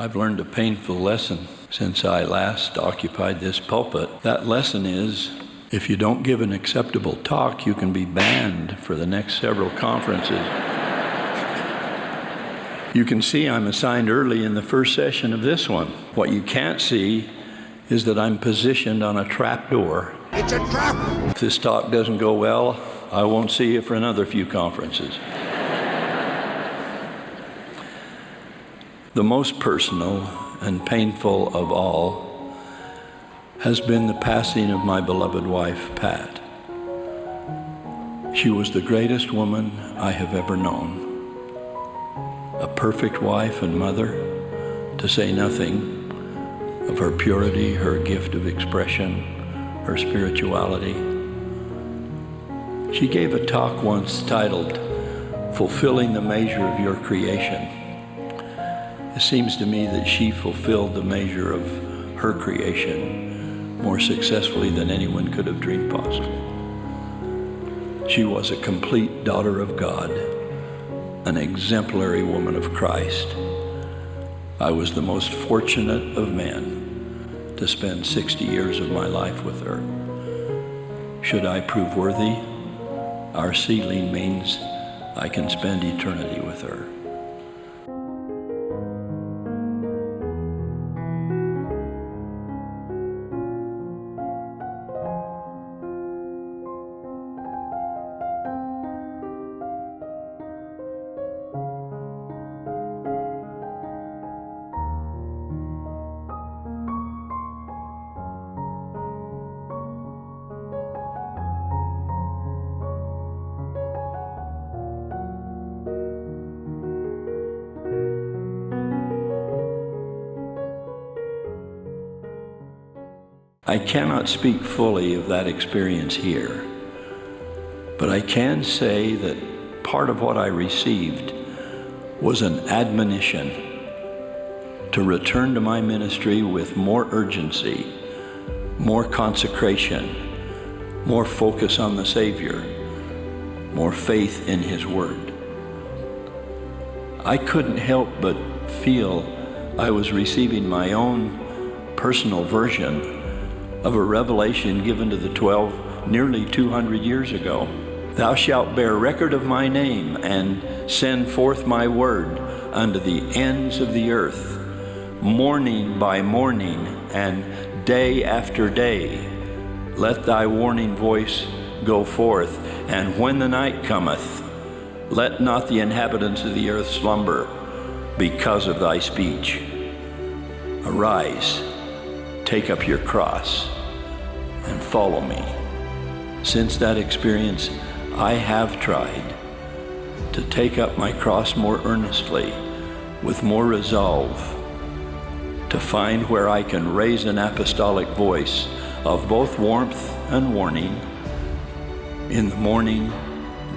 I've learned a painful lesson since I last occupied this pulpit. That lesson is, if you don't give an acceptable talk, you can be banned for the next several conferences. You can see I'm assigned early in the first session of this one. What you can't see is that I'm positioned on a trap door. It's a trap! If this talk doesn't go well, I won't see you for another few conferences. The most personal and painful of all has been the passing of my beloved wife, Pat. She was the greatest woman I have ever known. A perfect wife and mother, to say nothing of her purity, her gift of expression, her spirituality. She gave a talk once titled, "Fulfilling the Measure of Your Creation." It seems to me that she fulfilled the measure of her creation more successfully than anyone could have dreamed possible. She was a complete daughter of God, an exemplary woman of Christ. I was the most fortunate of men to spend 60 years of my life with her. Should I prove worthy, our ceiling means I can spend eternity with her. I cannot speak fully of that experience here, but I can say that part of what I received was an admonition to return to my ministry with more urgency, more consecration, more focus on the Savior, more faith in His Word. I couldn't help but feel I was receiving my own personal version of a revelation given to the 12 nearly 200 years ago. Thou shalt bear record of my name and send forth my word unto the ends of the earth, morning by morning and day after day. Let thy warning voice go forth, and when the night cometh, let not the inhabitants of the earth slumber because of thy speech. Arise, take up your cross, and follow me. Since that experience, I have tried to take up my cross more earnestly, with more resolve, to find where I can raise an apostolic voice of both warmth and warning in the morning,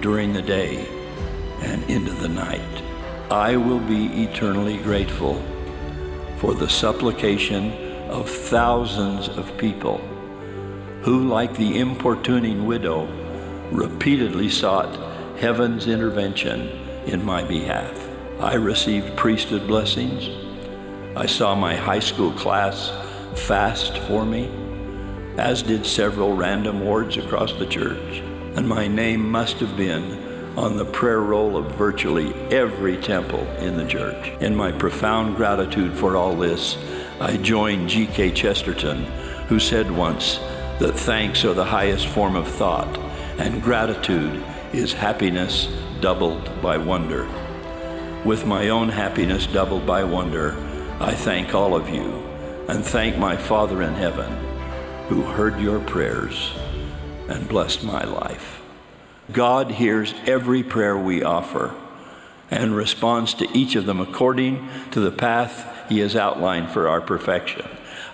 during the day, and into the night. I will be eternally grateful for the supplication of thousands of people who, like the importuning widow, repeatedly sought heaven's intervention in my behalf. I received priesthood blessings. I saw my high school class fast for me, as did several random wards across the church, and my name must have been on the prayer roll of virtually every temple in the church. In my profound gratitude for all this, I joined G.K. Chesterton, who said once that thanks are the highest form of thought, and gratitude is happiness doubled by wonder. With my own happiness doubled by wonder, I thank all of you, and thank my Father in heaven, who heard your prayers and blessed my life. God hears every prayer we offer and responds to each of them according to the path He has outlined for our perfection.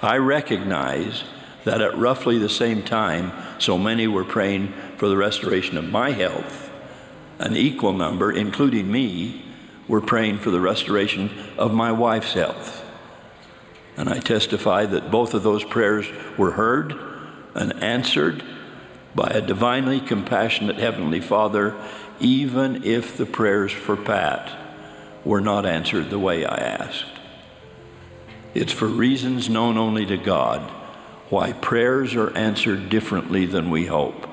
I recognize that at roughly the same time, so many were praying for the restoration of my health, an equal number, including me, were praying for the restoration of my wife's health. And I testify that both of those prayers were heard and answered by a divinely compassionate Heavenly Father, even if the prayers for Pat were not answered the way I asked. It's for reasons known only to God why prayers are answered differently than we hope.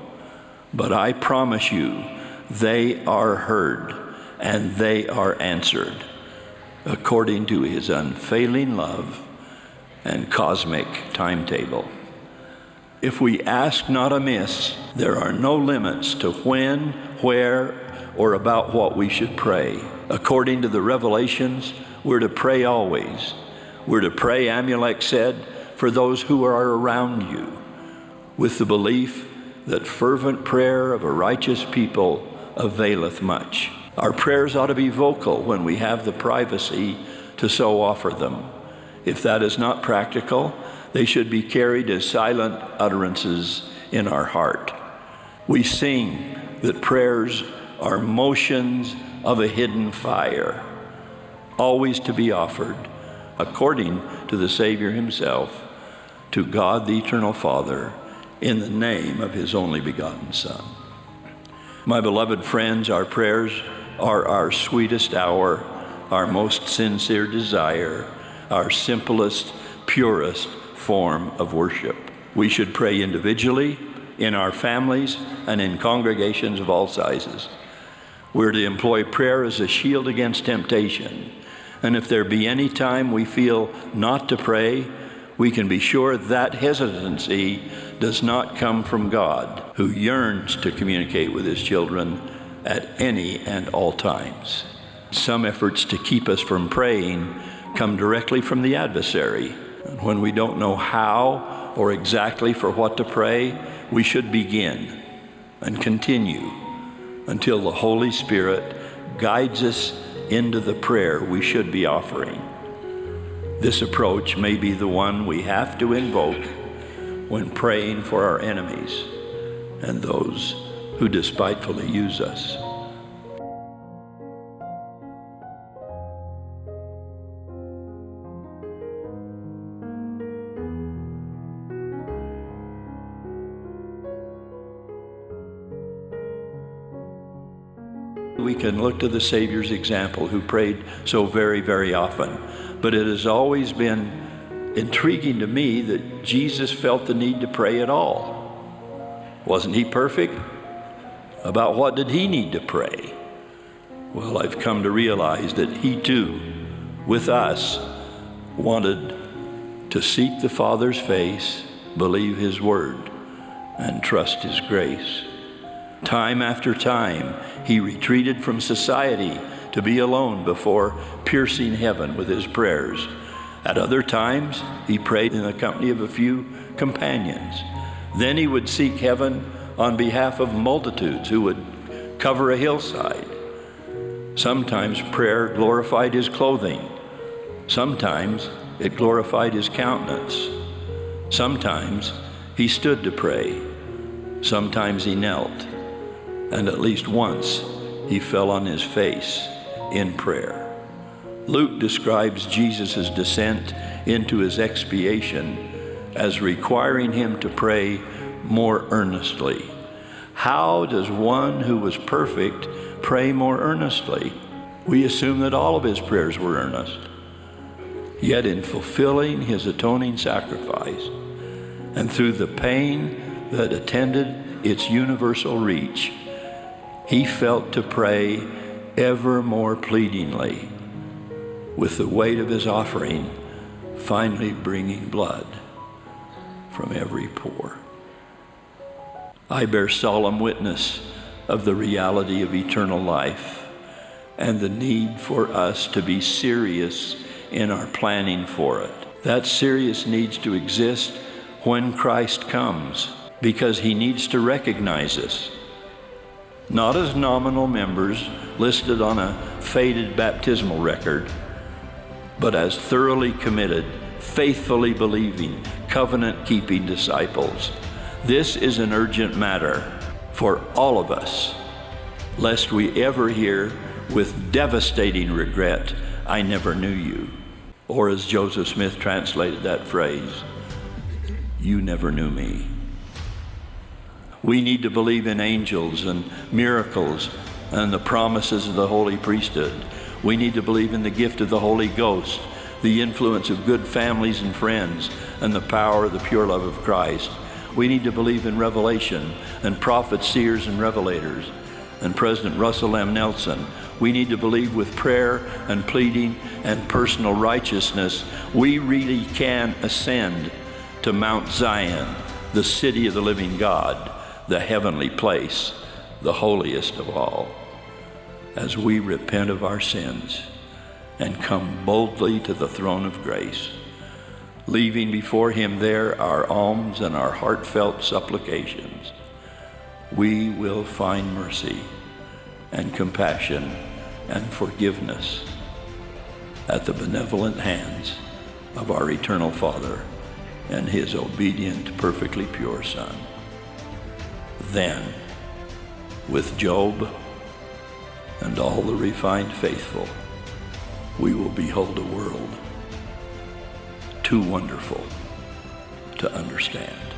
But I promise you, they are heard and they are answered according to his unfailing love and cosmic timetable. If we ask not amiss, there are no limits to when, where, or about what we should pray. According to the revelations, we're to pray always. We're to pray, Amulek said, for those who are around you, with the belief that fervent prayer of a righteous people availeth much. Our prayers ought to be vocal when we have the privacy to so offer them. If that is not practical, they should be carried as silent utterances in our heart. We sing that prayers are motions of a hidden fire, always to be offered, according to the Savior himself, to God the Eternal Father, in the name of his only begotten Son. My beloved friends, our prayers are our sweetest hour, our most sincere desire, our simplest, purest form of worship. We should pray individually, in our families, and in congregations of all sizes. We're to employ prayer as a shield against temptation. And if there be any time we feel not to pray, we can be sure that hesitancy does not come from God, who yearns to communicate with his children at any and all times. Some efforts to keep us from praying come directly from the adversary. And when we don't know how or exactly for what to pray, we should begin and continue until the Holy Spirit guides us into the prayer we should be offering. This approach may be the one we have to invoke when praying for our enemies and those who despitefully use us. We can look to the Savior's example, who prayed so very, very often. But it has always been intriguing to me that Jesus felt the need to pray at all. Wasn't he perfect? About what did he need to pray? Well, I've come to realize that he too, with us, wanted to seek the Father's face, believe his word, and trust his grace. Time after time, he retreated from society to be alone before piercing heaven with his prayers. At other times, he prayed in the company of a few companions. Then he would seek heaven on behalf of multitudes who would cover a hillside. Sometimes prayer glorified his clothing. Sometimes it glorified his countenance. Sometimes he stood to pray. Sometimes he knelt. And at least once he fell on his face in prayer. Luke describes Jesus' descent into his expiation as requiring him to pray more earnestly. How does one who was perfect pray more earnestly? We assume that all of his prayers were earnest. Yet in fulfilling his atoning sacrifice, and through the pain that attended its universal reach, he felt to pray ever more pleadingly, with the weight of his offering finally bringing blood from every pore. I bear solemn witness of the reality of eternal life and the need for us to be serious in our planning for it. That serious needs to exist when Christ comes, because he needs to recognize us, not as nominal members listed on a faded baptismal record, but as thoroughly committed, faithfully believing, covenant-keeping disciples. This is an urgent matter for all of us, lest we ever hear with devastating regret, "I never knew you." Or as Joseph Smith translated that phrase, "You never knew me." We need to believe in angels and miracles and the promises of the holy priesthood. We need to believe in the gift of the Holy Ghost, the influence of good families and friends, and the power of the pure love of Christ. We need to believe in revelation and prophets, seers, and revelators. And President Russell M. Nelson, we need to believe with prayer and pleading and personal righteousness, we really can ascend to Mount Zion, the city of the living God, the heavenly place, the holiest of all, as we repent of our sins and come boldly to the throne of grace, leaving before him there our alms and our heartfelt supplications. We will find mercy and compassion and forgiveness at the benevolent hands of our eternal Father and his obedient, perfectly pure Son. Then, with Job and all the refined faithful, we will behold a world too wonderful to understand.